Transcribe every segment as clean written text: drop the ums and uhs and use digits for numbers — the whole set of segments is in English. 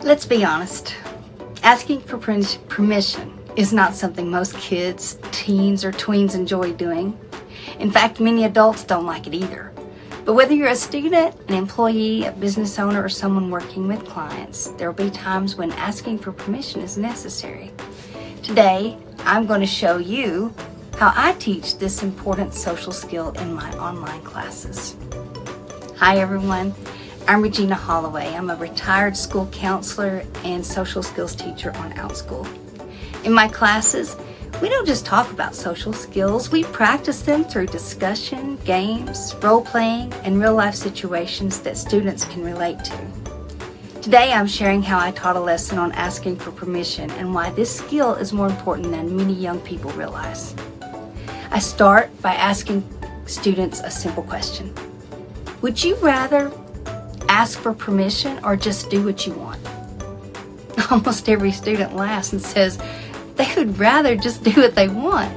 Let's be honest. Asking for permission is not something most kids, teens, or tweens enjoy doing. In fact, many adults don't like it either. But whether you're a student, an employee, a business owner, or someone working with clients, there will be times when asking for permission is necessary. Today, I'm going to show you how I teach this important social skill in my online classes. Hi everyone, I'm Regina Holloway. I'm a retired school counselor and social skills teacher on OutSchool. In my classes, we don't just talk about social skills, we practice them through discussion, games, role-playing, and real-life situations that students can relate to. Today I'm sharing how I taught a lesson on asking for permission and why this skill is more important than many young people realize. I start by asking students a simple question. Would you rather ask for permission or just do what you want? Almost every student laughs and says they would rather just do what they want.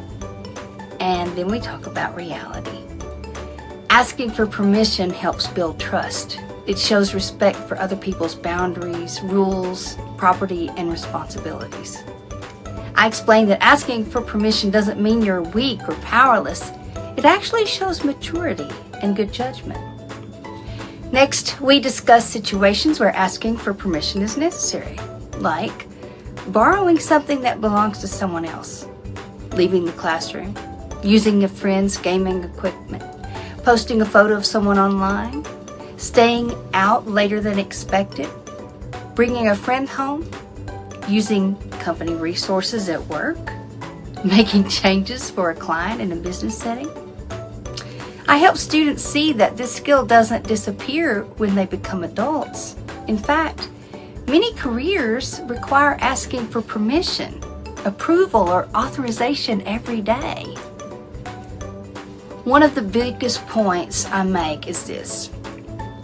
And then we talk about reality. Asking for permission helps build trust. It shows respect for other people's boundaries, rules, property, and responsibilities. I explained that asking for permission doesn't mean you're weak or powerless. It actually shows maturity and good judgment. Next, we discuss situations where asking for permission is necessary, like borrowing something that belongs to someone else, leaving the classroom, using a friend's gaming equipment, posting a photo of someone online, staying out later than expected, bringing a friend home, using company resources at work, making changes for a client in a business setting. I help students see that this skill doesn't disappear when they become adults. In fact, many careers require asking for permission, approval, or authorization every day. One of the biggest points I make is this: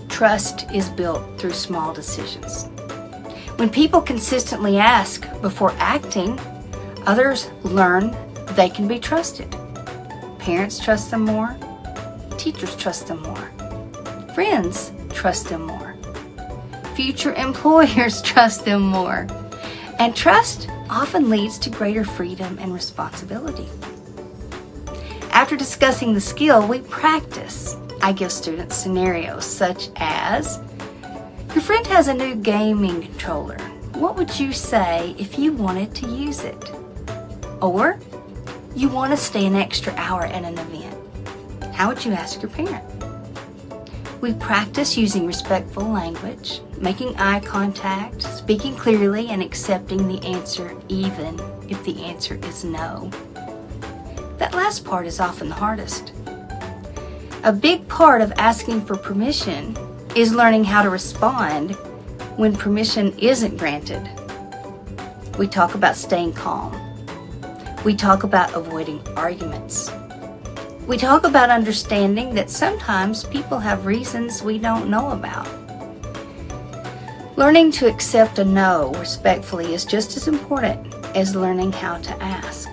trust is built through small decisions. When people consistently ask before acting, others learn they can be trusted. Parents trust them more. Teachers trust them more. Friends trust them more. Future employers trust them more. And trust often leads to greater freedom and responsibility. After discussing the skill, we practice. I give students scenarios such as, your friend has a new gaming controller. What would you say if you wanted to use it? Or, you want to stay an extra hour at an event. How would you ask your parent? We practice using respectful language, making eye contact, speaking clearly, and accepting the answer even if the answer is no. That last part is often the hardest. A big part of asking for permission is learning how to respond when permission isn't granted. We talk about staying calm. We talk about avoiding arguments. We talk about understanding that sometimes people have reasons we don't know about. Learning to accept a no respectfully is just as important as learning how to ask.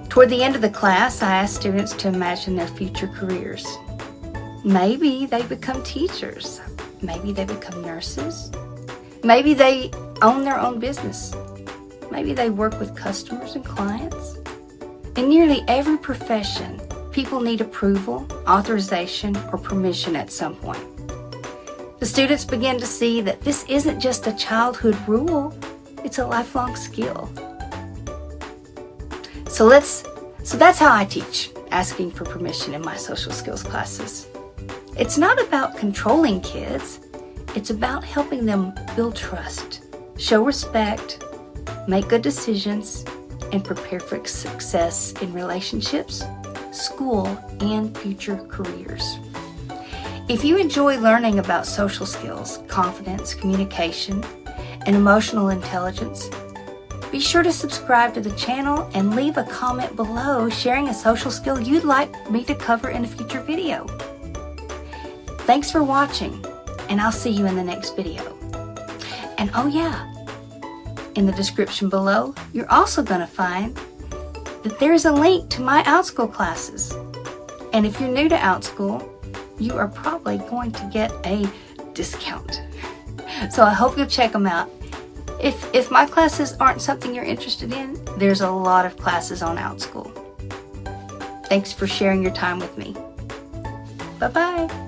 Toward the end of the class, I ask students to imagine their future careers. Maybe they become teachers. Maybe they become nurses. Maybe they own their own business. Maybe they work with customers and clients. In nearly every profession, people need approval, authorization, or permission at some point. The students begin to see that this isn't just a childhood rule, it's a lifelong skill. So that's how I teach asking for permission in my social skills classes. It's not about controlling kids, it's about helping them build trust, show respect, make good decisions, and prepare for success in relationships, school, and future careers. If you enjoy learning about social skills, confidence, communication, and emotional intelligence, be sure to subscribe to the channel and leave a comment below sharing a social skill you'd like me to cover in a future video. Thanks for watching, and I'll see you in the next video. And oh yeah, in the description below, you're also going to find that there's a link to my OutSchool classes. And if you're new to OutSchool, you are probably going to get a discount. So I hope you'll check them out. If my classes aren't something you're interested in, there's a lot of classes on OutSchool. Thanks for sharing your time with me. Bye-bye.